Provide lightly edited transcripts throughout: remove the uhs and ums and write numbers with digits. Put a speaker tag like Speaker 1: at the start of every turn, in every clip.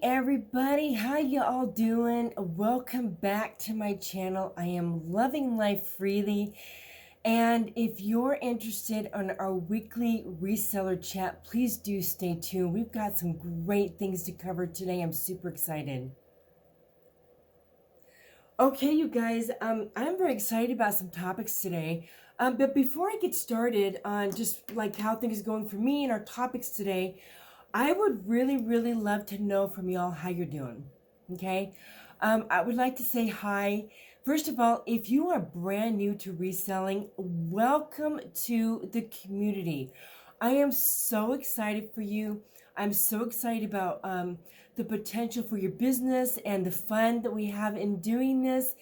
Speaker 1: everybody, how you all doing? Welcome back to my channel. I am loving life freely, and if you're interested in our weekly reseller chat, please do stay tuned. We've got some great things to cover today. I'm super excited. Okay, you guys, I'm very excited about some topics today. But before I get started on just like how things are going for me and our topics today, I would really love to know from y'all how you're doing. Okay, I would like to say hi. First of all, if you are brand new to reselling, welcome to the community. I am so excited for you. I'm so excited about the potential for your business and the fun that we have in doing this,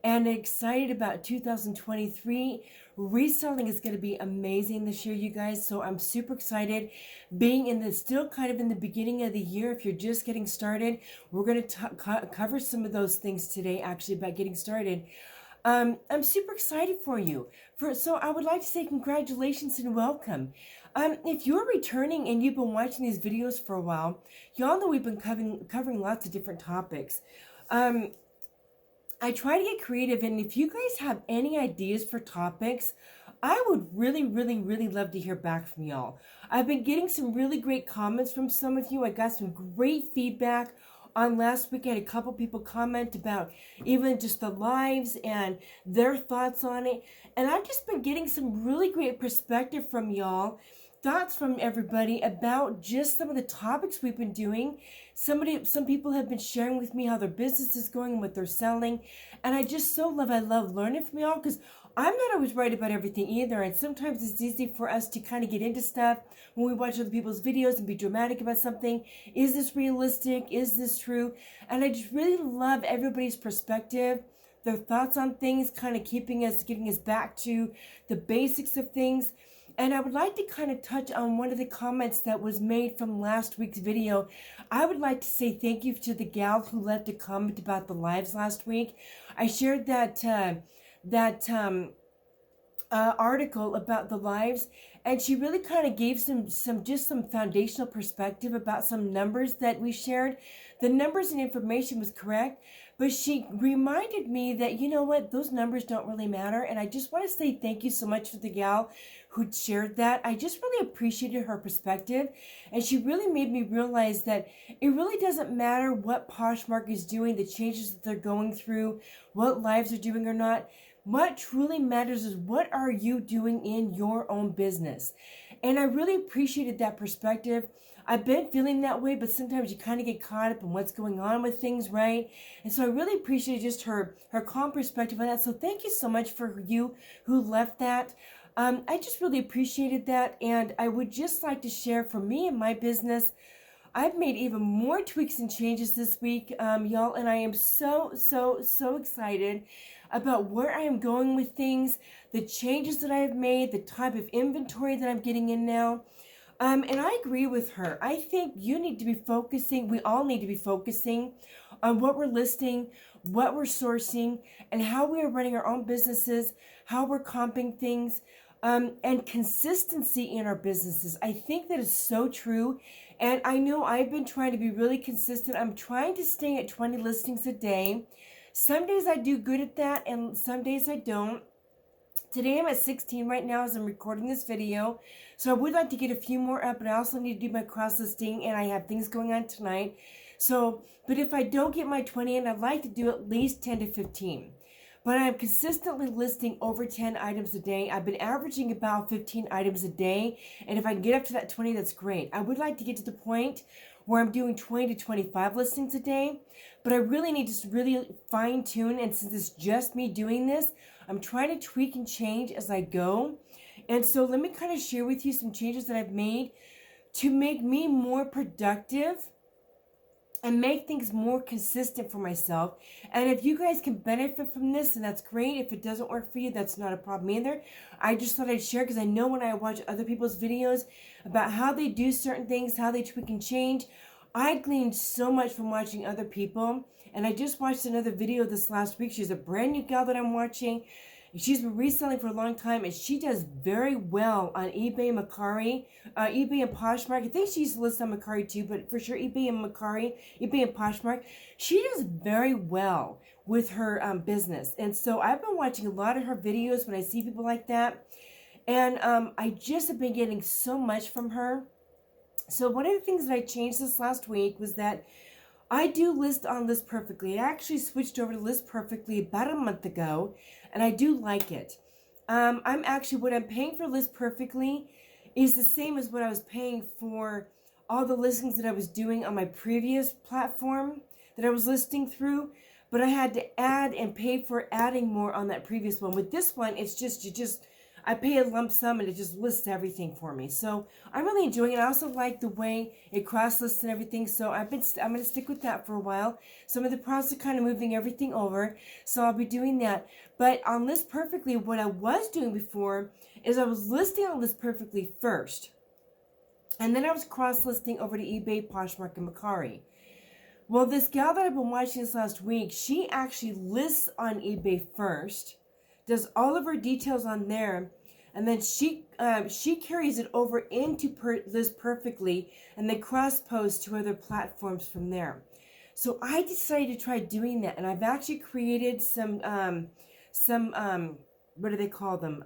Speaker 1: and excited about 2023. Reselling is going to be amazing this year, you guys. So I'm super excited. Being in the still kind of in the beginning of the year, if you're just getting started, we're going to cover some of those things today, actually, about getting started. I'm super excited for you. So I would like to say congratulations and welcome. If you're returning and you've been watching these videos for a while, y'all know we've been covering lots of different topics. I try to get creative, and if you guys have any ideas for topics, I would really love to hear back from y'all. I've been getting some really great comments from some of you. I got some great feedback on last week. I had a couple people comment about even just the lives and their thoughts on it. And I've just been getting some really great perspective from y'all, thoughts from everybody about just some of the topics we've been doing. Some people have been sharing with me how their business is going and what they're selling. And I love learning from y'all, because I'm not always right about everything either. And sometimes it's easy for us to kind of get into stuff when we watch other people's videos and be dramatic about something. Is this realistic? Is this true? And I just really love everybody's perspective, their thoughts on things, kind of getting us back to the basics of things. And I would like to kind of touch on one of the comments that was made from last week's video. I would like to say thank you to the gal who left a comment about the lives last week. I shared that article about the lives, and she really kind of gave some foundational perspective about some numbers that we shared. The numbers and information was correct, but she reminded me that, you know what, those numbers don't really matter. And I just want to say thank you so much for the gal who shared that. I just really appreciated her perspective, and she really made me realize that it really doesn't matter what Poshmark is doing, the changes that they're going through, what lives are doing or not. What truly matters is what are you doing in your own business? And I really appreciated that perspective. I've been feeling that way, but sometimes you kind of get caught up in what's going on with things, right? And so I really appreciated just her calm perspective on that. So thank you so much for you who left that. I just really appreciated that. And I would just like to share, for me and my business, I've made even more tweaks and changes this week, y'all, and I am so excited about where I am going with things, the changes that I have made, the type of inventory that I'm getting in now. And I agree with her. I think we all need to be focusing on what we're listing, what we're sourcing, and how we are running our own businesses, how we're comping things, and consistency in our businesses. I think that is so true. And I know I've been trying to be really consistent. I'm trying to stay at 20 listings a day. Some days I do good at that, and some days I don't. Today I'm at 16 right now as I'm recording this video. So I would like to get a few more up, but I also need to do my cross listing, and I have things going on tonight. So, but if I don't get my 20 in, I'd like to do at least 10 to 15. But I'm consistently listing over 10 items a day. I've been averaging about 15 items a day. And if I can get up to that 20, that's great. I would like to get to the point where I'm doing 20 to 25 listings a day. But I really need to really fine tune. And since it's just me doing this, I'm trying to tweak and change as I go. And so let me kind of share with you some changes that I've made to make me more productive and make things more consistent for myself. And if you guys can benefit from this, then that's great. If it doesn't work for you, that's not a problem either. I just thought I'd share, because I know when I watch other people's videos about how they do certain things, how they tweak and change, I gleaned so much from watching other people. And I just watched another video this last week. She's a brand new gal that I'm watching. She's been reselling for a long time, and she does very well on eBay, Mercari, eBay and Poshmark. I think she's listed on Mercari too, but for sure eBay and Mercari, eBay and Poshmark. She does very well with her business. And so I've been watching a lot of her videos when I see people like that. And I just have been getting so much from her. So one of the things that I changed this last week was that I do list on List Perfectly. I actually switched over to List Perfectly about a month ago, and I do like it. What I'm paying for List Perfectly is the same as what I was paying for all the listings that I was doing on my previous platform that I was listing through, but I had to add and pay for adding more on that previous one. With this one, it's just I pay a lump sum and it just lists everything for me. So I'm really enjoying it. I also like the way it cross lists and everything. So I'm going to stick with that for a while. Some of the process of kind of moving everything over. So I'll be doing that. But on List Perfectly, what I was doing before is I was listing on List Perfectly first. And then I was cross listing over to eBay, Poshmark, and Mercari. Well, this gal that I've been watching this last week, she actually lists on eBay first, does all of her details on there, and then she carries it over into List Perfectly, and then cross posts to other platforms from there. So I decided to try doing that, and I've actually created some what do they call them,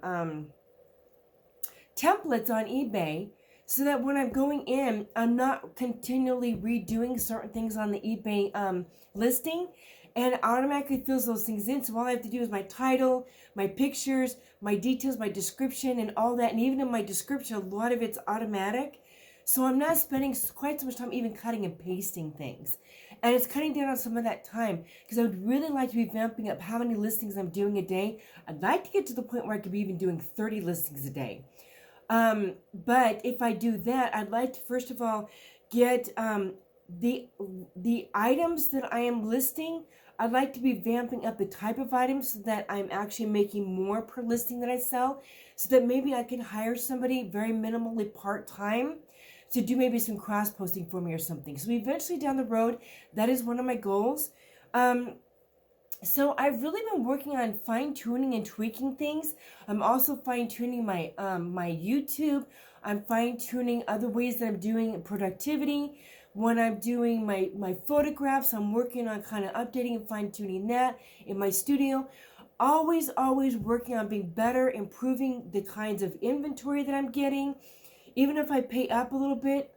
Speaker 1: templates on eBay, so that when I'm going in, I'm not continually redoing certain things on the eBay listing, and it automatically fills those things in. So all I have to do is my title, my pictures, my details, my description, and all that. And even in my description, a lot of it's automatic. So I'm not spending quite so much time even cutting and pasting things. And it's cutting down on some of that time, because I would really like to be vamping up how many listings I'm doing a day. I'd like to get to the point where I could be even doing 30 listings a day. But if I do that, I'd like to first of all get the items that I am listing. I'd like to be vamping up the type of items so that I'm actually making more per listing that I sell, so that maybe I can hire somebody very minimally part-time to do maybe some cross-posting for me or something. So eventually down the road, that is one of my goals. So I've really been working on fine-tuning and tweaking things. I'm also fine-tuning my my YouTube. I'm fine-tuning other ways that I'm doing productivity. When I'm doing my photographs, I'm working on kind of updating and fine-tuning that in my studio. Always working on being better, improving the kinds of inventory that I'm getting. Even if I pay up a little bit.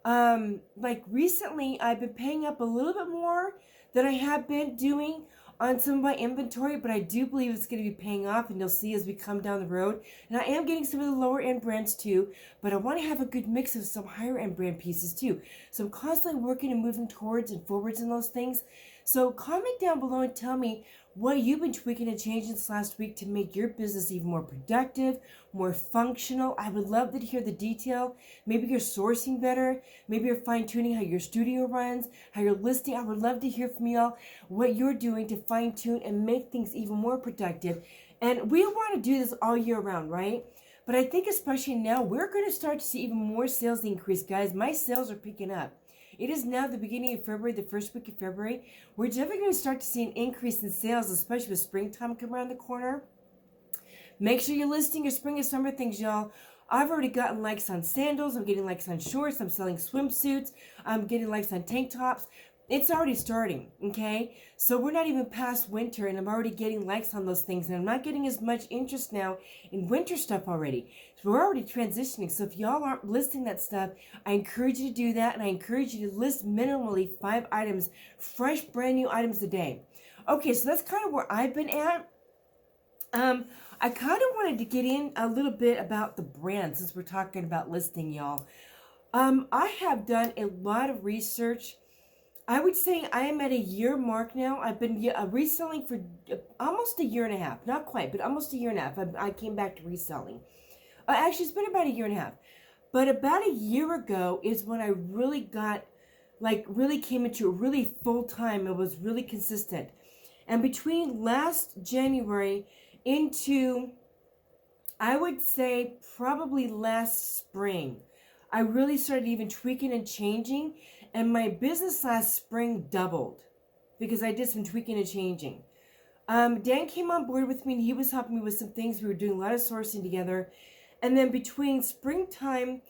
Speaker 1: Like recently, I've been paying up a little bit more than I have been doing on some of my inventory, but I do believe it's going to be paying off, and you'll see as we come down the road. And I am getting some of the lower end brands too, but I want to have a good mix of some higher end brand pieces too. So I'm constantly working and moving towards and forwards in those things. So comment down below and tell me what you've been tweaking and changing this last week to make your business even more productive, more functional. I would love to hear the detail. Maybe you're sourcing better. Maybe you're fine-tuning how your studio runs, how you're listing. I would love to hear from y'all what you're doing to fine-tune and make things even more productive. And we want to do this all year round, right? But I think especially now, we're going to start to see even more sales increase, guys. My sales are picking up. It is now the beginning of February, the first week of February. We're definitely going to start to see an increase in sales, especially with springtime coming around the corner. Make sure you're listing your spring and summer things, y'all. I've already gotten likes on sandals. I'm getting likes on shorts. I'm selling swimsuits. I'm getting likes on tank tops. It's already starting, okay? So we're not even past winter, and I'm already getting likes on those things, and I'm not getting as much interest now in winter stuff already. So we're already transitioning. So if y'all aren't listing that stuff, I encourage you to do that, and I encourage you to list minimally 5 items, fresh, brand new items a day. Okay, so that's kind of where I've been at. I kind of wanted to get in a little bit about the brand, since we're talking about listing, y'all. I have done a lot of research. I would say I am at a year mark now. I've been reselling for almost a year and a half. Not quite, but almost a year and a half. I came back to reselling. Actually, it's been about a year and a half. But about a year ago is when I really got, really came into it really full time. It was really consistent. And between last January into, I would say, probably last spring, I really started even tweaking and changing. And my business last spring doubled because I did some tweaking and changing. Dan came on board with me and he was helping me with some things. We were doing a lot of sourcing together. And then between springtime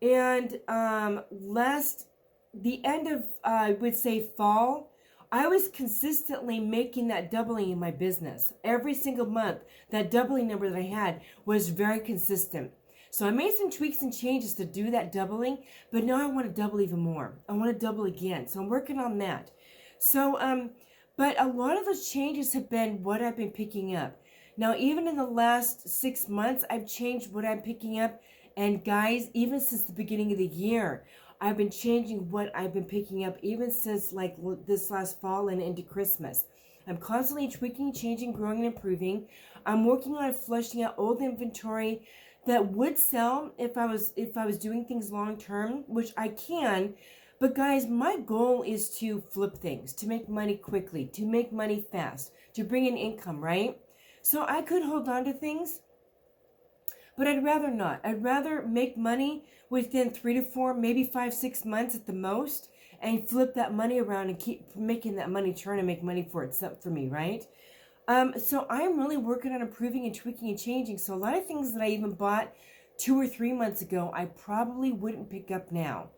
Speaker 1: and the end of, I would say, fall, I was consistently making that doubling in my business. Every single month, that doubling number that I had was very consistent. So I made some tweaks and changes to do that doubling, but now I want to double even more. I want to double again. So I'm working on that. So, but a lot of those changes have been what I've been picking up. Now, even in the last 6 months, I've changed what I'm picking up. And guys, even since the beginning of the year, I've been changing what I've been picking up, even since like this last fall and into Christmas. I'm constantly tweaking, changing, growing, and improving. I'm working on flushing out old inventory that would sell if I was doing things long term, which I can. But guys, my goal is to flip things, to make money quickly, to make money fast, to bring in income, right? So I could hold on to things, but I'd rather not. I'd rather make money within 3 to 4, maybe 5, 6 months at the most, and flip that money around and keep making that money turn and make money for itself for me, right? So I'm really working on improving and tweaking and changing. So a lot of things that I even bought 2 or 3 months ago, I probably wouldn't pick up now.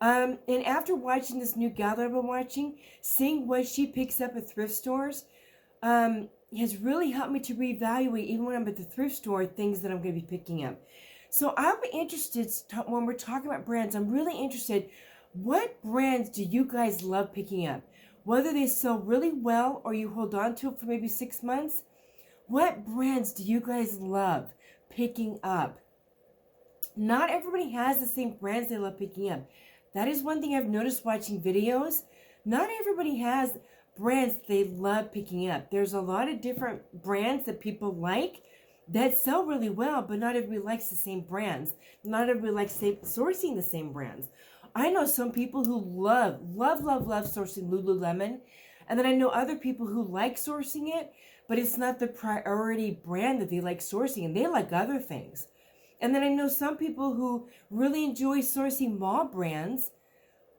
Speaker 1: And after watching this new gal that I've been watching, seeing what she picks up at thrift stores, has really helped me to reevaluate, even when I'm at the thrift store, things that I'm going to be picking up. So I'm interested, when we're talking about brands, I'm really interested, what brands do you guys love picking up? Whether they sell really well or you hold on to it for maybe 6 months, what brands do you guys love picking up? Not everybody has the same brands they love picking up. That is one thing I've noticed watching videos. Not everybody has brands they love picking up. There's a lot of different brands that people like that sell really well, but not everybody likes the same brands. Not everybody likes sourcing the same brands. I know some people who love sourcing Lululemon, and then I know other people who like sourcing it, but it's not the priority brand that they like sourcing, and they like other things. And then I know some people who really enjoy sourcing mall brands,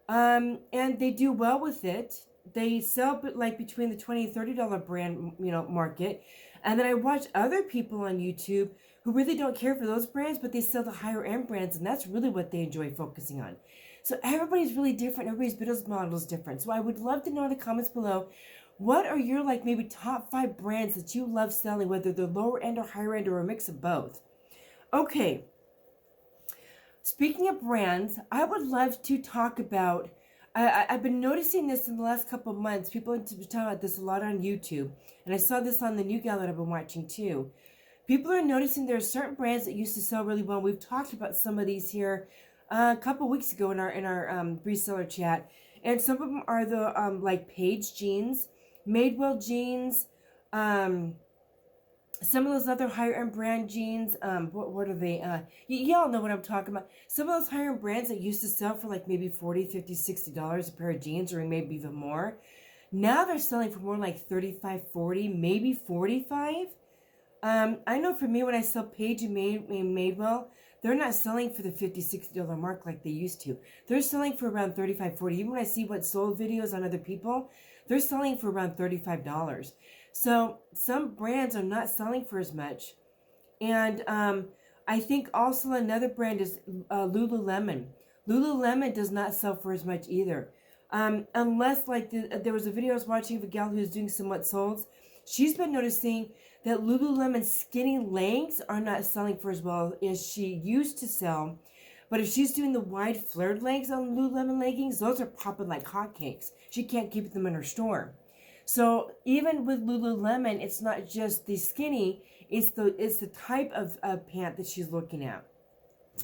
Speaker 1: and they do well with it. They sell like between the $20 and $30 brand, market. And then I watch other people on YouTube who really don't care for those brands, but they sell the higher end brands, and that's really what they enjoy focusing on. So everybody's really different. Everybody's business model is different. So I would love to know in the comments below, what are your maybe top 5 brands that you love selling, whether they're lower end or higher end or a mix of both? Okay. Speaking of brands, I would love to talk about, I've been noticing this in the last couple of months. People have been talking about this a lot on YouTube. And I saw this on the new gal that I've been watching too. People are noticing there are certain brands that used to sell really well. We've talked about some of these here a couple weeks ago in our reseller chat, and some of them are the like Paige jeans, Madewell jeans, some of those other higher end brand jeans. What are they? Y'all know what I'm talking about. Some of those higher end brands that used to sell for like maybe $40, $50, $60 a pair of jeans, or maybe even more. Now they're selling for more like $35, $40, maybe $45. I know for me, when I sell Paige and Madewell, they're not selling for the $50, $60 mark like they used to. They're selling for around $35, $40. Even when I see what sold videos on other people, they're selling for around $35. So some brands are not selling for as much. And I think also another brand is Lululemon. Lululemon does not sell for as much either. Unless there was a video I was watching of a gal who's doing somewhat solds. She's been noticing that Lululemon skinny legs are not selling for as well as she used to sell. But if she's doing the wide flared legs on Lululemon leggings, those are popping like hotcakes. She can't keep them in her store. So even with Lululemon, it's not just the skinny, it's the type of pant that she's looking at.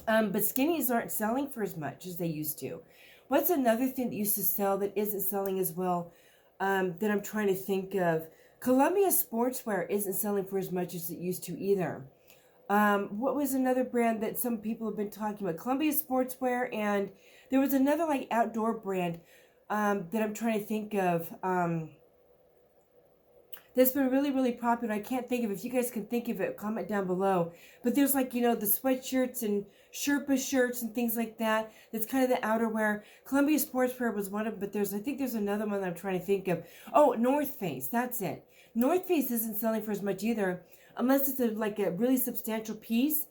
Speaker 1: But skinnies aren't selling for as much as they used to. What's another thing that used to sell that isn't selling as well that I'm trying to think of? Columbia Sportswear isn't selling for as much as it used to either. What was another brand that some people have been talking about? Columbia Sportswear, and there was another like outdoor brand that I'm trying to think of. that's been really, really popular. I can't think of it. If you guys can think of it, comment down below. But there's like, the sweatshirts and Sherpa shirts and things like that. That's kind of the outerwear. Columbia Sportswear was one of them, but I think there's another one that I'm trying to think of. Oh, North Face. That's it. North Face isn't selling for as much either, unless it's like a really substantial piece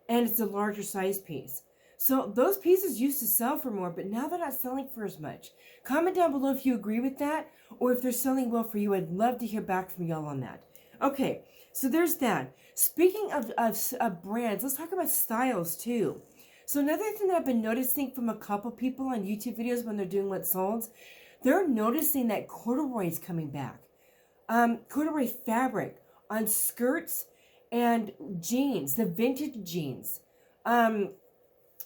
Speaker 1: and it's a larger size piece. So those pieces used to sell for more, but now they're not selling for as much. Comment down below if you agree with that, or if they're selling well for you. I'd love to hear back from y'all on that. Okay, so there's that. Speaking of brands, let's talk about styles too. So another thing that I've been noticing from a couple people on YouTube videos when they're doing What Sold, they're noticing that corduroy is coming back. Corduroy fabric on skirts and jeans, the vintage jeans.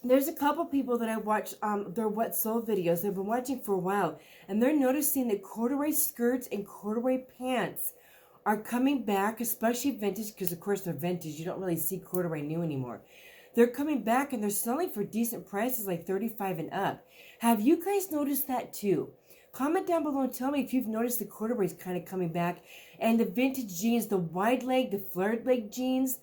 Speaker 1: There's a couple people that I watch their What Sold videos. They've been watching for a while, and they're noticing that corduroy skirts and corduroy pants are coming back, especially vintage, because of course they're vintage. You don't really see corduroy new anymore. They're coming back and they're selling for decent prices, like $35 and up. Have you guys noticed that too? Comment down below and tell me if you've noticed the corduroys kind of coming back, and the vintage jeans, the wide leg, the flared leg jeans.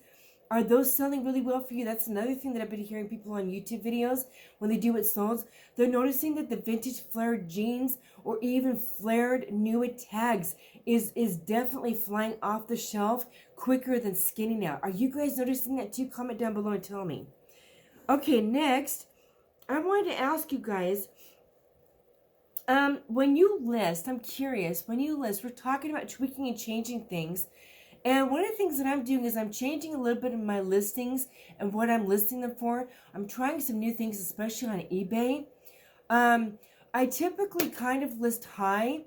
Speaker 1: Are those selling really well for you? That's another thing that I've been hearing people on YouTube videos when they do What Sold. They're noticing that the vintage flared jeans or even flared new tags is definitely flying off the shelf quicker than skinny now. Are you guys noticing that too? Comment down below and tell me. Okay, next, I wanted to ask you guys, when you list, I'm curious, when you list, we're talking about tweaking and changing things. And one of the things that I'm doing is I'm changing a little bit of my listings and what I'm listing them for. I'm trying some new things, especially on eBay. I typically kind of list high,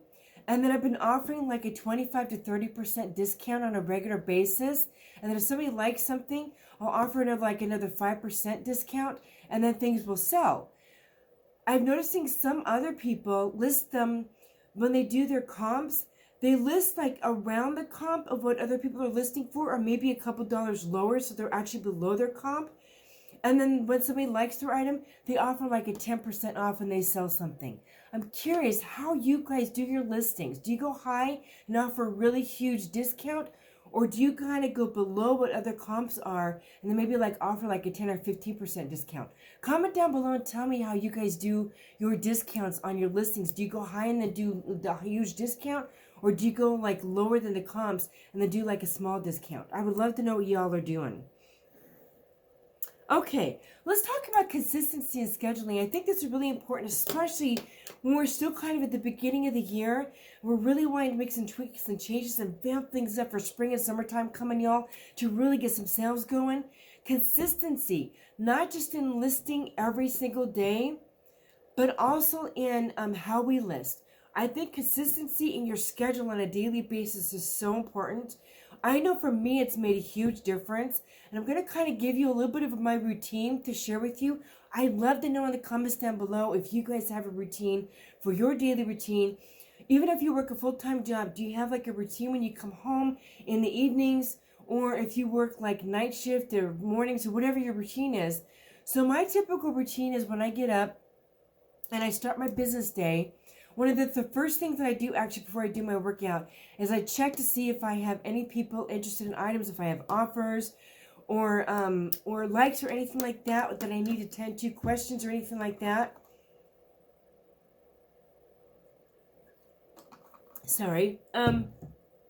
Speaker 1: and then I've been offering like a 25 to 30% discount on a regular basis. And then if somebody likes something, I'll offer another 5% discount, and then things will sell. I'm noticing some other people list them when they do their comps. They list like around the comp of what other people are listing for, or maybe a couple dollars lower, so they're actually below their comp. And then when somebody likes their item, they offer like a 10% off and they sell something. I'm curious how you guys do your listings. Do you go high and offer a really huge discount? Or do you kind of go below what other comps are and then maybe offer a 10 or 15% discount? Comment down below and tell me how you guys do your discounts on your listings. Do you go high and then do the huge discount? Or do you go lower than the comps and then do a small discount? I would love to know what y'all are doing. Okay, let's talk about consistency and scheduling. I think this is really important, especially when we're still kind of at the beginning of the year. We're really wanting to make some tweaks and changes and vamp things up for spring and summertime coming, y'all, to really get some sales going. Consistency, not just in listing every single day, but also in how we list. I think consistency in your schedule on a daily basis is so important. I know for me, it's made a huge difference. And I'm going to kind of give you a little bit of my routine to share with you. I'd love to know in the comments down below if you guys have a routine for your daily routine. Even if you work a full-time job, do you have a routine when you come home in the evenings? Or if you work night shift or mornings or whatever your routine is. So my typical routine is when I get up and I start my business day, one of the first things that I do actually before I do my workout is I check to see if I have any people interested in items, if I have offers or likes or anything like that that I need to tend to, questions or anything like that. Sorry. I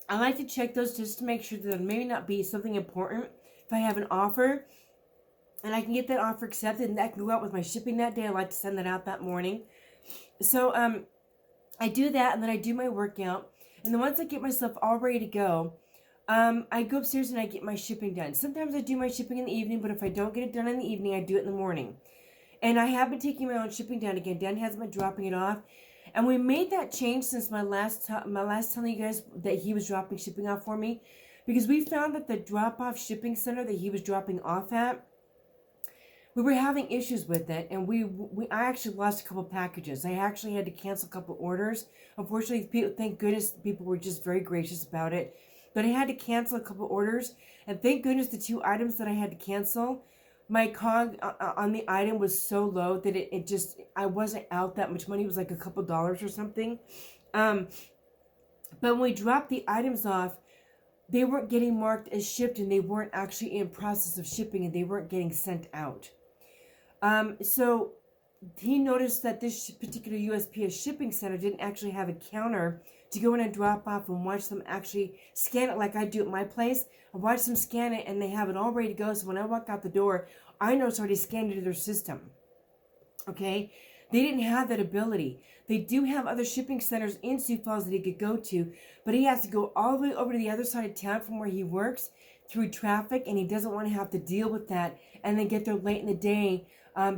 Speaker 1: like to check those just to make sure that there may not be something important. If I have an offer and I can get that offer accepted and that can go out with my shipping that day, I like to send that out that morning. So, I do that, and then I do my workout, and then once I get myself all ready to go, I go upstairs and I get my shipping done. Sometimes I do my shipping in the evening, but if I don't get it done in the evening, I do it in the morning. And I have been taking my own shipping down again. Dan hasn't been dropping it off, and we made that change since my last telling you guys that he was dropping shipping off for me, because we found that the drop-off shipping center that he was dropping off at, we were having issues with it, and I actually lost a couple packages. I actually had to cancel a couple orders. Unfortunately, thank goodness people were just very gracious about it. But I had to cancel a couple orders, and thank goodness the 2 items that I had to cancel, my COG on the item was so low that I wasn't out that much money. It was a couple dollars or something. But when we dropped the items off, they weren't getting marked as shipped, and they weren't actually in process of shipping, and they weren't getting sent out. So he noticed that this particular USPS shipping center didn't actually have a counter to go in and drop off and watch them actually scan it like I do at my place. I watch them scan it, and they have it all ready to go. So when I walk out the door, I know it's already scanned into their system. Okay? They didn't have that ability. They do have other shipping centers in Sioux Falls that he could go to, but he has to go all the way over to the other side of town from where he works through traffic, and he doesn't want to have to deal with that and then get there late in the day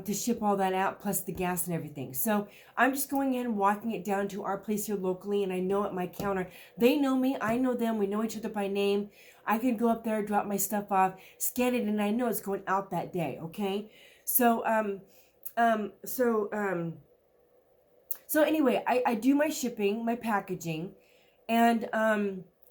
Speaker 1: to ship all that out, plus the gas and everything. So I'm just going in and walking it down to our place here locally, and I know at my counter, they know me, I know them, we know each other by name. I can go up there, drop my stuff off, scan it, and I know it's going out that day, okay? So anyway, I do my shipping, my packaging, and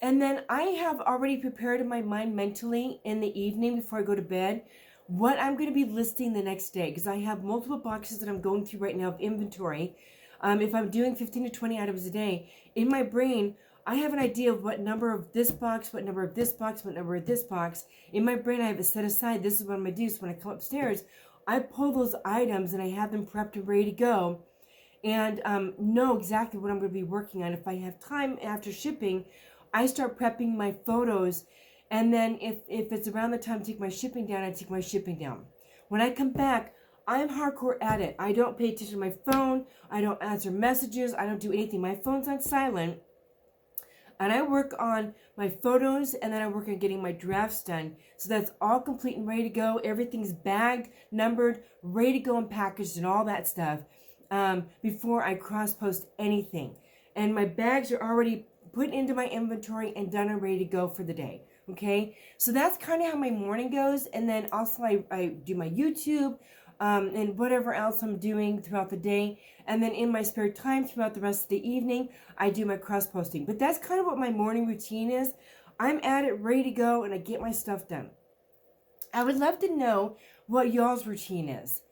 Speaker 1: then I have already prepared in my mind mentally in the evening before I go to bed what I'm going to be listing the next day, because I have multiple boxes that I'm going through right now of inventory. If I'm doing 15 to 20 items a day, in my brain, I have an idea of what number of this box, what number of this box, what number of this box. In my brain, I have it set aside. This is what I'm going to do. So when I come upstairs, I pull those items and I have them prepped and ready to go, and know exactly what I'm going to be working on. If I have time after shipping, I start prepping my photos, and then if it's around the time to take my shipping down, I take my shipping down. When I come back, I'm hardcore at it. I don't pay attention to my phone. I don't answer messages. I don't do anything. My phone's on silent. And I work on my photos, and then I work on getting my drafts done. So that's all complete and ready to go. Everything's bagged, numbered, ready to go and packaged and all that stuff before I cross-post anything. And my bags are already put into my inventory and done and ready to go for the day. Okay? So that's kind of how my morning goes. And then also I do my YouTube and whatever else I'm doing throughout the day. And then in my spare time throughout the rest of the evening, I do my cross-posting. But that's kind of what my morning routine is. I'm at it, ready to go, and I get my stuff done. I would love to know what y'all's routine is.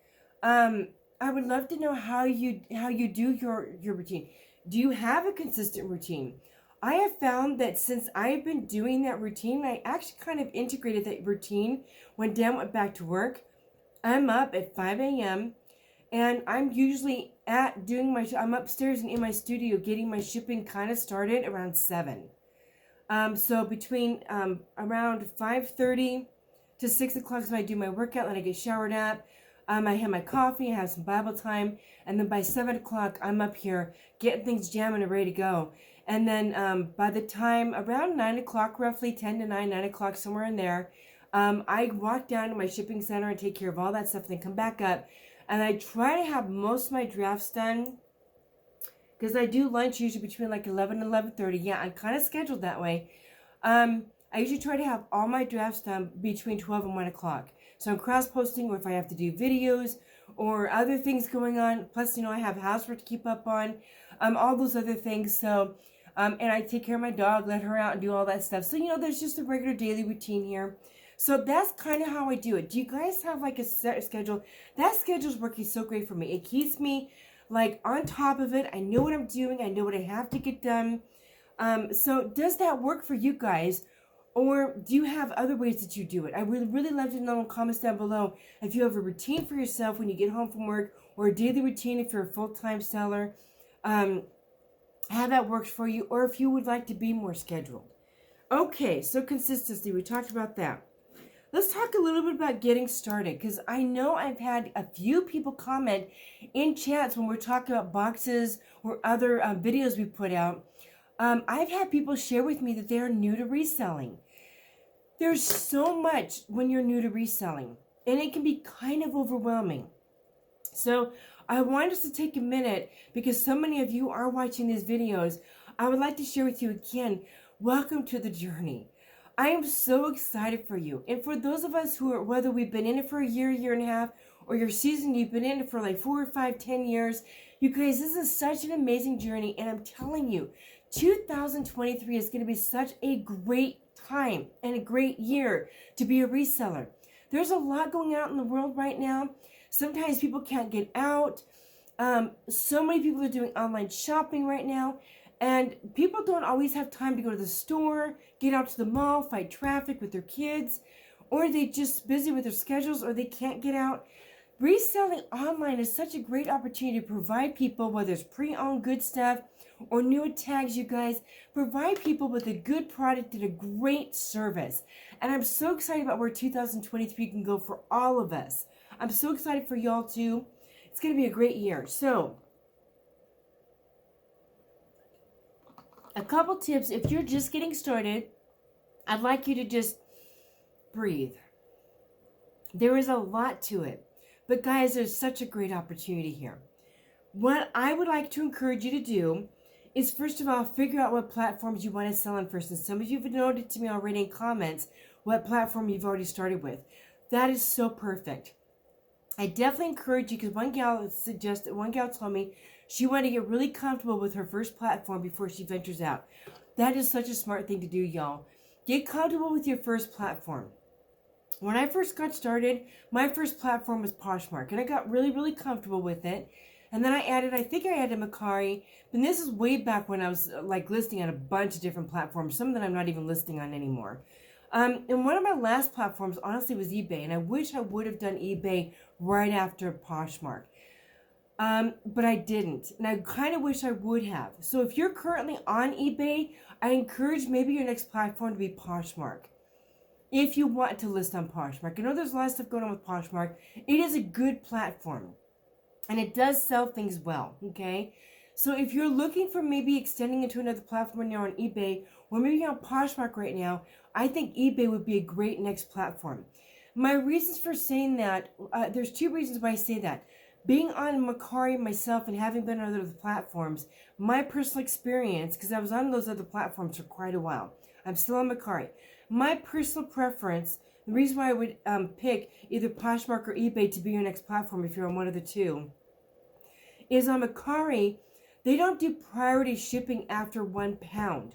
Speaker 1: I would love to know how you do your routine. Do you have a consistent routine? I have found that since I've been doing that routine, I actually kind of integrated that routine when Dan went back to work. I'm up at 5 a.m. and I'm usually I'm upstairs and in my studio getting my shipping kind of started around 7. So between around 5:30 to 6 o'clock is when I do my workout, and I get showered up. I have my coffee, I have some Bible time, and then by 7 o'clock, I'm up here getting things jamming and ready to go. And then by the time around 9 o'clock, roughly 10 to 9 o'clock, somewhere in there, I walk down to my shipping center and take care of all that stuff, and then come back up. And I try to have most of my drafts done, because I do lunch usually between like 11 and 11:30. Yeah, I'm kind of scheduled that way. I usually try to have all my drafts done between 12 and 1 o'clock. So I'm cross-posting, or if I have to do videos or other things going on. Plus, I have housework to keep up on, all those other things. So, and I take care of my dog, let her out and do all that stuff. So, there's just a regular daily routine here. So that's kind of how I do it. Do you guys have like a set schedule? That schedule's working so great for me. It keeps me like on top of it. I know what I'm doing. I know what I have to get done. So does that work for you guys? Or do you have other ways that you do it? I would really love to know in the comments down below if you have a routine for yourself when you get home from work, or a daily routine if you're a full-time seller, how that works for you, or if you would like to be more scheduled. Okay, so consistency, we talked about that. Let's talk a little bit about getting started, because I know I've had a few people comment in chats when we're talking about boxes or other videos we put out. I've had people share with me that they are new to reselling. There's so much when you're new to reselling, and it can be kind of overwhelming. So I want us to take a minute, because so many of you are watching these videos. I would like to share with you again, welcome to the journey. I am so excited for you. And for those of us who are, whether we've been in it for a year, year and a half, or you're seasoned, you've been in it for like 4 or 5, 10 years, you guys, this is such an amazing journey. And I'm telling you, 2023 is going to be such a great time and a great year to be a reseller. There's a lot going on in the world right now. Sometimes people can't get out. So many people are doing online shopping right now. And people don't always have time to go to the store, get out to the mall, fight traffic with their kids, or they're just busy with their schedules, or they can't get out. Reselling online is such a great opportunity to provide people, whether it's pre-owned good stuff or new tags, you guys, provide people with a good product and a great service. And I'm so excited about where 2023 can go for all of us. I'm so excited for y'all too. It's going to be a great year. So, a couple tips. If you're just getting started, I'd like you to just breathe. There is a lot to it. But guys, there's such a great opportunity here. What I would like to encourage you to do is, first of all, figure out what platforms you want to sell on first. And some of you have noted to me already in comments what platform you've already started with. That is so perfect. I definitely encourage you, because one gal told me she wanted to get really comfortable with her first platform before she ventures out. That is such a smart thing to do, y'all. Get comfortable with your first platform. When I first got started, my first platform was Poshmark, and I got really, really comfortable with it. And then I added Mercari, and this is way back when I was like listing on a bunch of different platforms, some that I'm not even listing on anymore. And one of my last platforms, honestly, was eBay, and I wish I would have done eBay right after Poshmark. But I didn't, and I kind of wish I would have. So if you're currently on eBay, I encourage maybe your next platform to be Poshmark. If you want to list on Poshmark. I know there's a lot of stuff going on with Poshmark. It is a good platform, and it does sell things well, okay? So if you're looking for maybe extending into another platform when you're on eBay, or maybe you're on Poshmark right now, I think eBay would be a great next platform. My reasons for saying that, there's two reasons why I say that. Being on Mercari myself and having been on other platforms, my personal experience, because I was on those other platforms for quite a while. I'm still on Mercari. My personal preference, the reason why I would pick either Poshmark or eBay to be your next platform if you're on one of the two, is on Mercari, they don't do priority shipping after £1.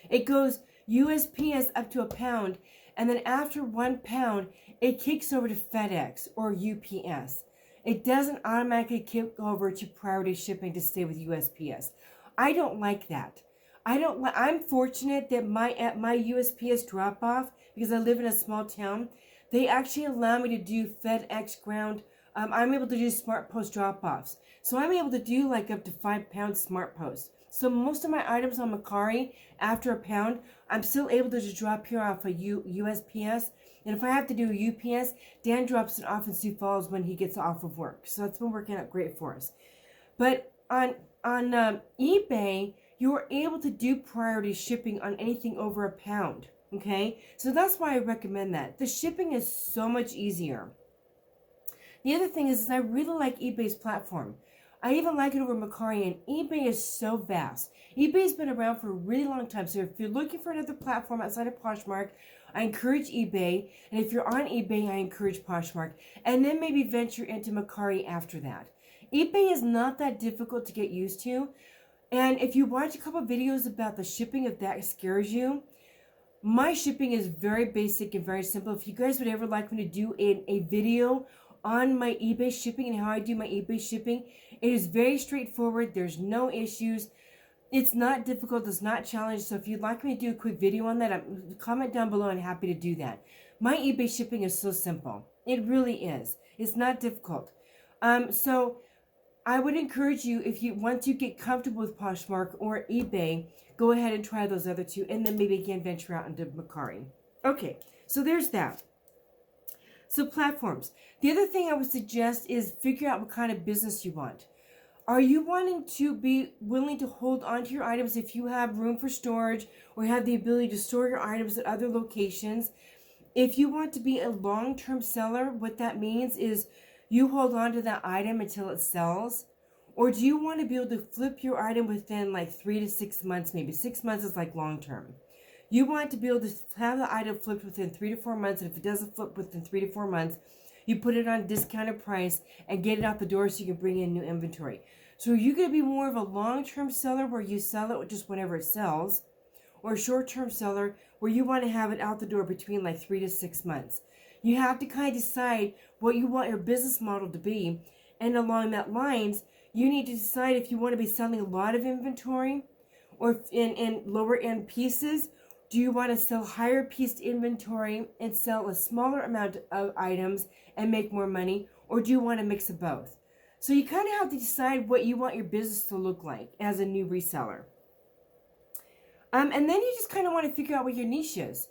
Speaker 1: It goes USPS up to £1, and then after £1, it kicks over to FedEx or UPS. It doesn't automatically kick over to priority shipping to stay with USPS. I don't like that. I'm fortunate that at my USPS drop off, because I live in a small town, they actually allow me to do FedEx ground. I'm able to do smart post drop offs. So I'm able to do like up to £5 smart post. So most of my items on Mercari, after £1, I'm still able to just drop here off a USPS. And if I have to do a UPS, Dan drops it off in Sioux Falls when he gets off of work. So that's been working out great for us. But on eBay, you're able to do priority shipping on anything over £1. Okay? So that's why I recommend that. The shipping is so much easier. The other thing is I really like eBay's platform. I even like it over Mercari, and eBay is so vast. eBay's been around for a really long time. So if you're looking for another platform outside of Poshmark, I encourage eBay. And if you're on eBay, I encourage Poshmark. And then maybe venture into Mercari after that. eBay is not that difficult to get used to. And if you watch a couple videos about the shipping, if that scares you, my shipping is very basic and very simple. If you guys would ever like me to do a video on my eBay shipping and how I do my eBay shipping, it is very straightforward. There's no issues. It's not difficult. It's not challenging. So if you'd like me to do a quick video on that, comment down below. I'm happy to do that. My eBay shipping is so simple. It really is. It's not difficult. So I would encourage you, once you get comfortable with Poshmark or eBay, go ahead and try those other two, and then maybe again venture out into Mercari. Okay, so there's that. So platforms. The other thing I would suggest is figure out what kind of business you want. Are you wanting to be willing to hold on to your items if you have room for storage or have the ability to store your items at other locations? If you want to be a long-term seller, what that means is you hold on to that item until it sells. Or do you want to be able to flip your item within like 3 to 6 months? Maybe 6 months is like long-term. You want to be able to have the item flipped within 3 to 4 months. And if it doesn't flip within 3 to 4 months, you put it on a discounted price and get it out the door so you can bring in new inventory. So are you going to be more of a long-term seller where you sell it just whenever it sells? Or a short-term seller where you want to have it out the door between like 3 to 6 months? You have to kind of decide what you want your business model to be. And along that lines, You need to decide if you want to be selling a lot of inventory or in lower end pieces. Do you want to sell higher pieced inventory and sell a smaller amount of items and make more money? Or do you want a mix of both? So you kind of have to decide what you want your business to look like as a new reseller. And then you just kind of want to figure out what your niche is.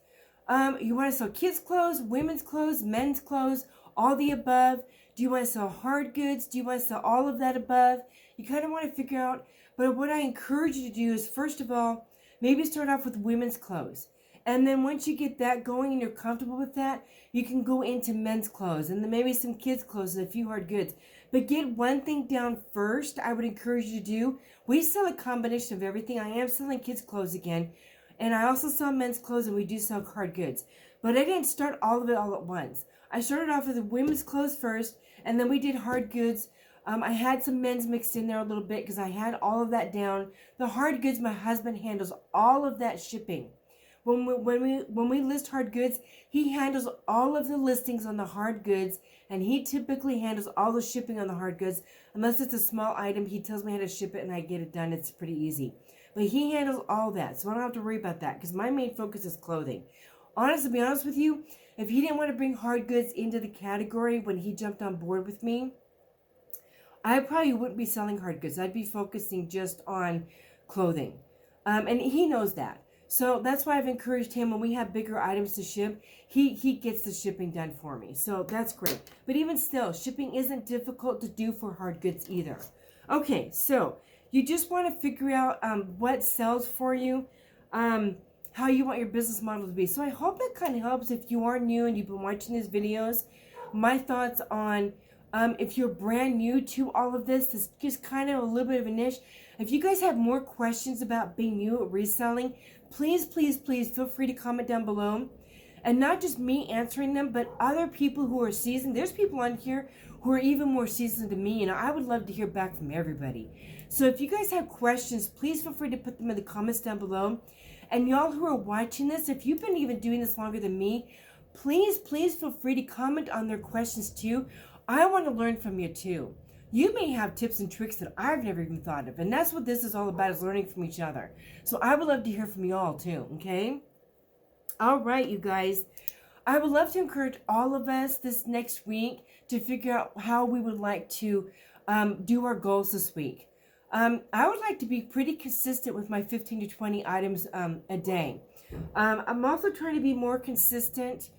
Speaker 1: You want to sell kids' clothes, women's clothes, men's clothes, all the above. Do you want to sell hard goods? Do you want to sell all of that above? You kind of want to figure out. But what I encourage you to do is, first of all, maybe start off with women's clothes. And then once you get that going and you're comfortable with that, you can go into men's clothes and then maybe some kids' clothes and a few hard goods. But get one thing down first, I would encourage you to do. We sell a combination of everything. I am selling kids' clothes again. And I also sell men's clothes and we do sell hard goods. But I didn't start all of it all at once. I started off with the women's clothes first, and then we did hard goods. I had some men's mixed in there a little bit because I had all of that down. The hard goods, my husband handles all of that shipping. When we list hard goods, he handles all of the listings on the hard goods, and he typically handles all the shipping on the hard goods. Unless it's a small item, he tells me how to ship it and I get it done. It's pretty easy. But he handles all that, so I don't have to worry about that because my main focus is clothing. Honestly, to be honest with you, if he didn't want to bring hard goods into the category when he jumped on board with me, I probably wouldn't be selling hard goods. I'd be focusing just on clothing. And he knows that. So that's why I've encouraged him when we have bigger items to ship, he gets the shipping done for me. So that's great. But even still, shipping isn't difficult to do for hard goods either. Okay, so you just want to figure out what sells for you, how you want your business model to be. So I hope that kind of helps if you are new and you've been watching these videos. My thoughts on if you're brand new to all of this is just kind of a little bit of a niche. If you guys have more questions about being new at reselling, please feel free to comment down below. And not just me answering them, but other people who are seasoned. There's people on here who are even more seasoned than me, and I would love to hear back from everybody. So if you guys have questions, please feel free to put them in the comments down below. And y'all who are watching this, if you've been even doing this longer than me, please feel free to comment on their questions too. I want to learn from you too. You may have tips and tricks that I've never even thought of, and that's what this is all about, is learning from each other. So I would love to hear from you all too, okay? All right, you guys. I would love to encourage all of us this next week to figure out how we would like to do our goals this week. I would like to be pretty consistent with my 15 to 20 items a day. I'm also trying to be more consistent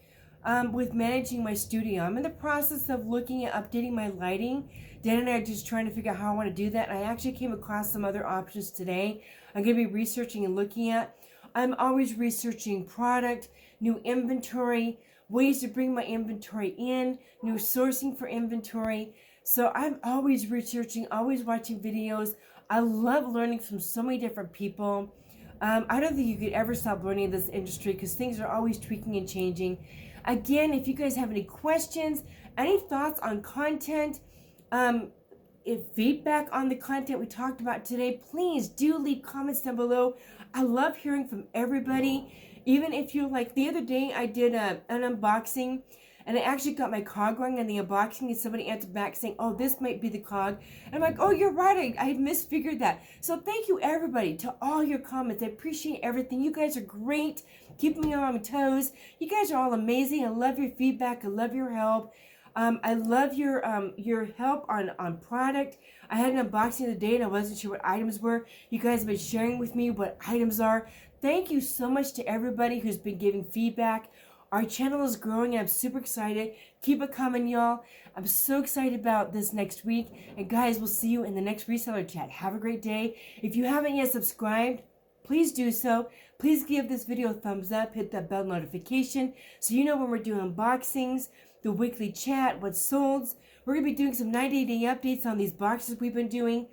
Speaker 1: with managing my studio. I'm in the process of looking at updating my lighting. Dan and I are just trying to figure out how I want to do that. And I actually came across some other options today I'm going to be researching and looking at. I'm always researching product, new inventory, ways to bring my inventory in, new sourcing for inventory. So I'm always researching, always watching videos. I love learning from so many different people. I don't think you could ever stop learning in this industry because things are always tweaking and changing. Again, if you guys have any questions, any thoughts on content, if feedback on the content we talked about today, please do leave comments down below. I love hearing from everybody. Even if you're like, the other day I did an unboxing and I actually got my cog going in the unboxing and somebody answered back saying, oh, this might be the cog. And I'm like, oh, you're right. I had misfigured that. So thank you everybody to all your comments. I appreciate everything. You guys are great. Keeping me on my toes. You guys are all amazing. I love your feedback. I love your help. I love your help on product. I had an unboxing the other day and I wasn't sure what items were. You guys have been sharing with me what items are. Thank you so much to everybody who's been giving feedback. Our channel is growing and I'm super excited. Keep it coming, y'all. I'm so excited about this next week. And guys, we'll see you in the next reseller chat. Have a great day. If you haven't yet subscribed, please do so. Please give this video a thumbs up. Hit that bell notification so you know when we're doing unboxings, the weekly chat, what's sold. We're going to be doing some 90-day updates on these boxes we've been doing.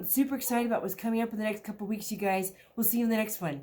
Speaker 1: Super excited about what's coming up in the next couple weeks, you guys. We'll see you in the next one.